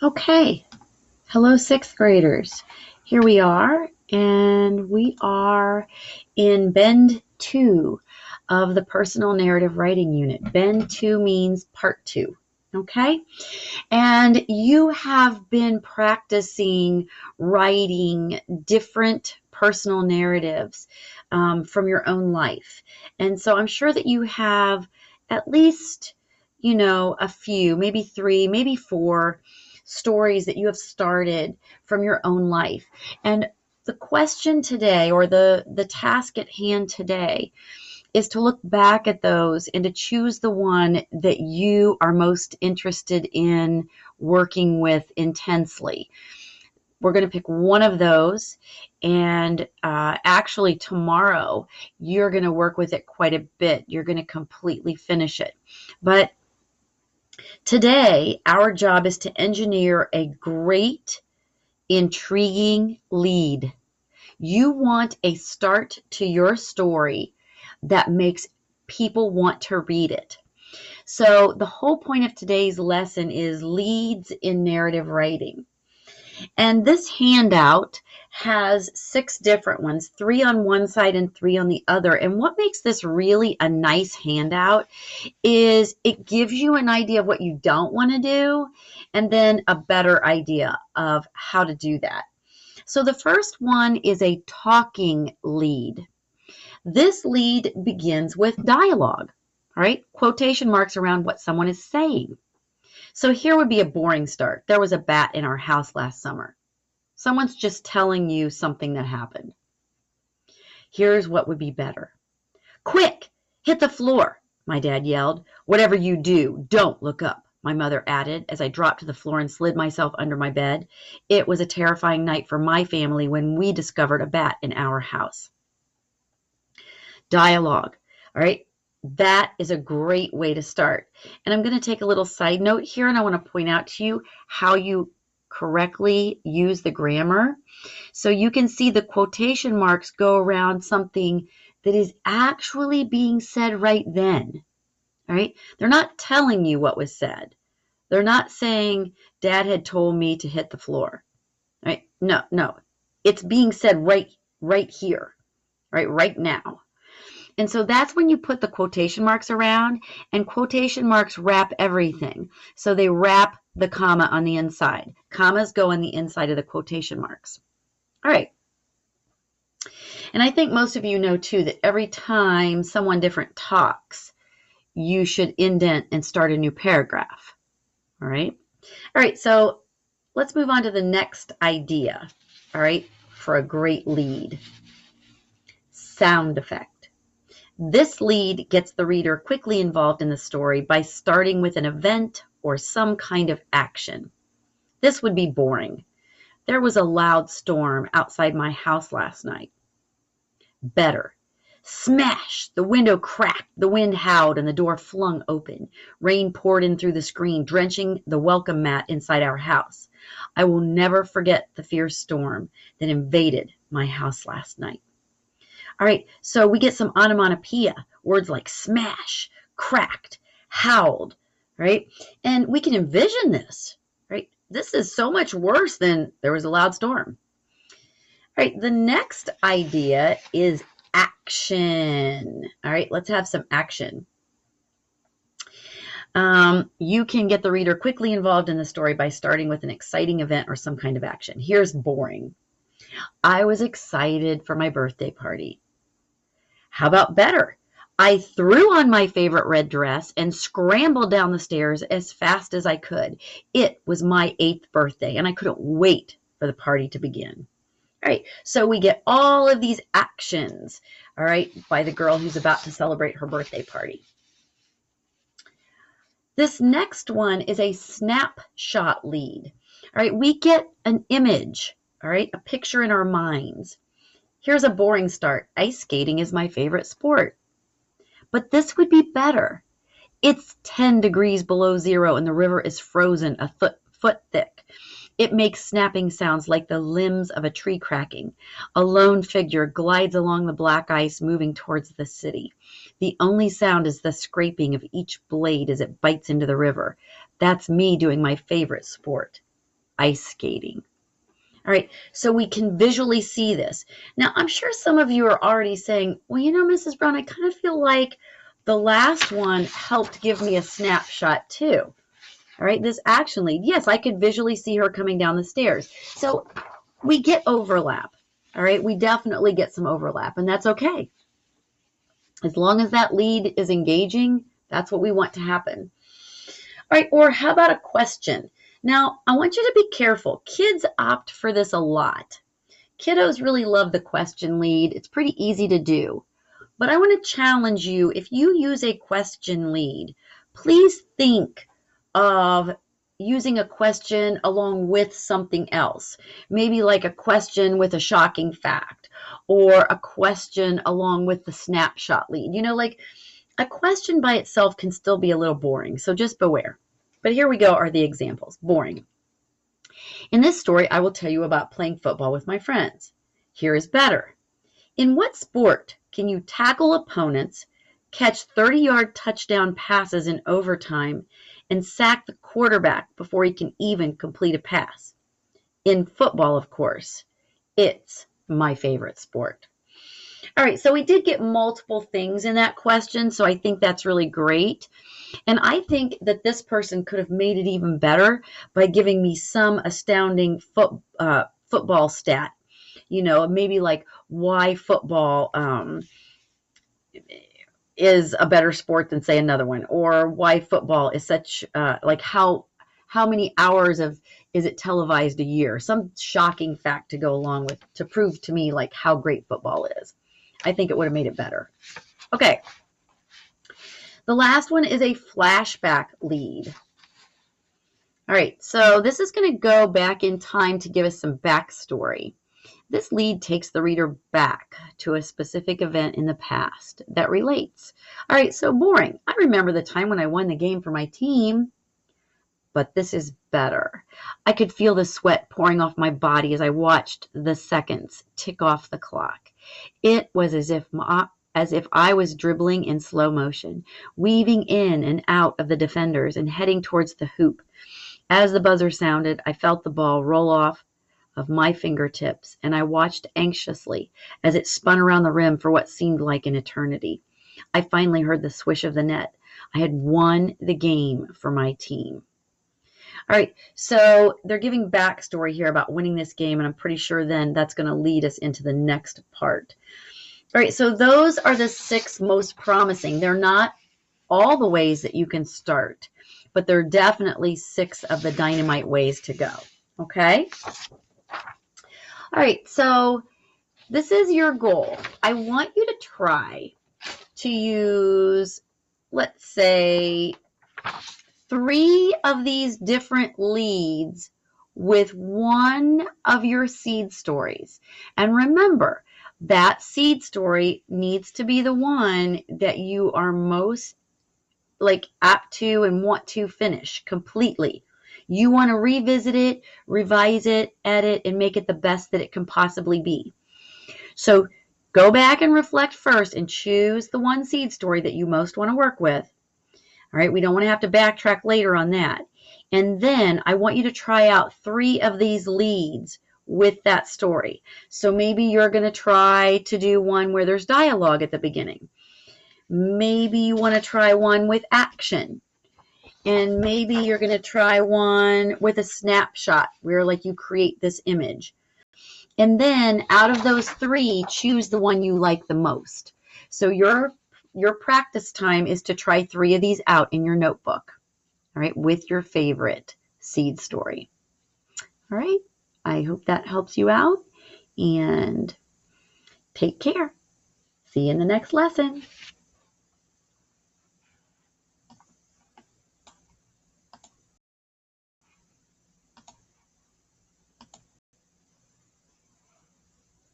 Okay, hello, sixth graders. Here we are, and we are in Bend 2 of the Personal Narrative Writing Unit. Bend 2 means part 2. Okay, and you have been practicing writing different personal narratives from your own life. And so I'm sure that you have at least, a few, maybe three, maybe four stories that you have started from your own life. And the question today, or the task at hand today, is to look back at those and to choose the one that you are most interested in working with intensely. We're going to pick one of those, and actually, tomorrow you're going to work with it quite a bit. You're going to completely finish it. But today, our job is to engineer a great, intriguing lead. You want a start to your story that makes people want to read it. So, the whole point of today's lesson is leads in narrative writing. And this handout has six different ones, three on one side and three on the other. And what makes this really a nice handout is it gives you an idea of what you don't want to do and then a better idea of how to do that. So the first one is a talking lead. This lead begins with dialogue, right? Quotation marks around what someone is saying. So here would be a boring start. There was a bat in our house last summer. Someone's just telling you something that happened. Here's what would be better. Quick, hit the floor, my dad yelled. Whatever you do, don't look up, my mother added as I dropped to the floor and slid myself under my bed. It was a terrifying night for my family when we discovered a bat in our house. Dialogue. All right. That is a great way to start. And I'm going to take a little side note here, and I want to point out to you how you correctly use the grammar. So you can see the quotation marks go around something that is actually being said right then. All right. They're not telling you what was said. They're not saying, Dad had told me to hit the floor. All right. No, no. It's being said right here, right now. And so that's when you put the quotation marks around, and quotation marks wrap everything. So they wrap the comma on the inside. Commas go on the inside of the quotation marks. All right. And I think most of you know too that every time someone different talks, you should indent and start a new paragraph. All right. All right. So let's move on to the next idea. All right. For a great lead. Sound effect. This lead gets the reader quickly involved in the story by starting with an event or some kind of action. This would be boring. There was a loud storm outside my house last night. Better. Smash! The window cracked, the wind howled, and the door flung open. Rain poured in through the screen, drenching the welcome mat inside our house. I will never forget the fierce storm that invaded my house last night. All right, so we get some onomatopoeia, words like smash, cracked, howled, right? And we can envision this, right? This is so much worse than there was a loud storm. All right, the next idea is action. All right, let's have some action. You can get the reader quickly involved in the story by starting with an exciting event or some kind of action. Here's boring. I was excited for my birthday party. How about better? I threw on my favorite red dress and scrambled down the stairs as fast as I could. It was my 8th birthday, and I couldn't wait for the party to begin. All right, so we get all of these actions, all right, by the girl who's about to celebrate her birthday party. This next one is a snapshot lead. All right, we get an image, all right, a picture in our minds. Here's a boring start. Ice skating is my favorite sport. But this would be better. It's 10 degrees below zero and the river is frozen a foot thick. It makes snapping sounds like the limbs of a tree cracking. A lone figure glides along the black ice moving towards the city. The only sound is the scraping of each blade as it bites into the river. That's me doing my favorite sport. ice skating. All right, so we can visually see this. Now, I'm sure some of you are already saying, well, you know, Mrs. Brown, I kind of feel like the last one helped give me a snapshot too. All right, this action lead, yes, I could visually see her coming down the stairs. So we get overlap. All right, we definitely get some overlap, and that's okay. As long as that lead is engaging, that's what we want to happen. All right, or how about a question? Now, I want you to be careful. Kids opt for this a lot. Kiddos really love the question lead. It's pretty easy to do. But I want to challenge you, if you use a question lead, please think of using a question along with something else. Maybe like a question with a shocking fact, or a question along with the snapshot lead. You know, like a question by itself can still be a little boring, so just beware. But here we go are the examples. Boring. In this story, I will tell you about playing football with my friends. Here is better. In what sport can you tackle opponents, catch 30-yard touchdown passes in overtime, and sack the quarterback before he can even complete a pass? In football, of course. It's my favorite sport. All right, so we did get multiple things in that question, so I think that's really great. And I think that this person could have made it even better by giving me some astounding football stat. You know, maybe like why football is a better sport than, say, another one, or why football is such like how many hours of is it televised a year? Some shocking fact to go along with to prove to me like how great football is. I think it would have made it better. Okay. The last one is a flashback lead. All right, so this is going to go back in time to give us some backstory. This lead takes the reader back to a specific event in the past that relates. All right, so boring. I remember the time when I won the game for my team, but this is better. I could feel the sweat pouring off my body as I watched the seconds tick off the clock. It was as if I was dribbling in slow motion, weaving in and out of the defenders and heading towards the hoop. As the buzzer sounded, I felt the ball roll off of my fingertips, and I watched anxiously as it spun around the rim for what seemed like an eternity. I finally heard the swish of the net. I had won the game for my team. All right, so they're giving backstory here about winning this game, and I'm pretty sure then that's going to lead us into the next part. All right, so those are the 6 most promising. They're not all the ways that you can start, but they're definitely 6 of the dynamite ways to go, okay? All right, so this is your goal. I want you to try to use, let's say, 3 of these different leads with one of your seed stories. And remember, that seed story needs to be the one that you are most apt to and want to finish completely. You want to revisit it, revise it, edit, and make it the best that it can possibly be. So go back and reflect first and choose the one seed story that you most want to work with. All right, we don't want to have to backtrack later on that. And then I want you to try out 3 of these leads with that story. So maybe you're going to try to do one where there's dialogue at the beginning. Maybe you want to try one with action. And maybe you're going to try one with a snapshot where like you create this image. And then out of those 3, choose the one you like the most. So your practice time is to try 3 of these out in your notebook, all right, with your favorite seed story. All right, I hope that helps you out, and take care. See you in the next lesson.